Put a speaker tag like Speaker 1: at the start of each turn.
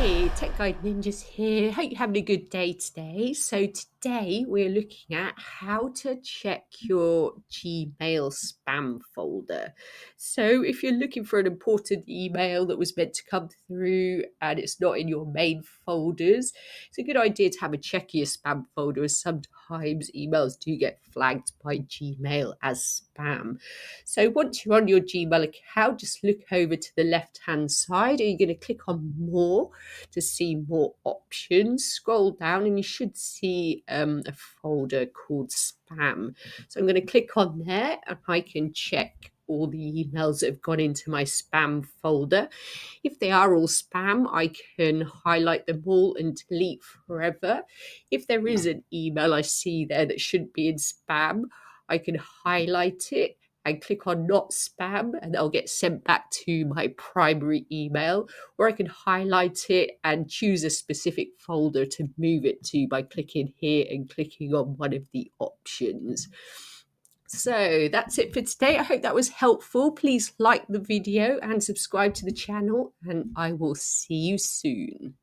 Speaker 1: Hey, Tech Guide Ninjas here. Hope you're having a good day today. So today we're looking at how to check your Gmail spam folder. So if you're looking for an important email that was meant to come through and it's not in your main folders, it's a good idea to have a check of your spam folder, as sometimes emails do get flagged by Gmail as spam. So once you're on your Gmail account, just look over to the left-hand side. Are you going to click on More to see more options? Scroll down and you should see a folder called Spam. So I'm going to click on there and I can check all the emails that have gone into my spam folder. If they are all spam, I can highlight them all and delete forever. If there is an email I see there that shouldn't be in spam, I can highlight it and click on not spam and they'll get sent back to my primary email, or I can highlight it and choose a specific folder to move it to by clicking here and clicking on one of the options. So that's it for today. I hope that was helpful. Please like the video and subscribe to the channel, and I will see you soon.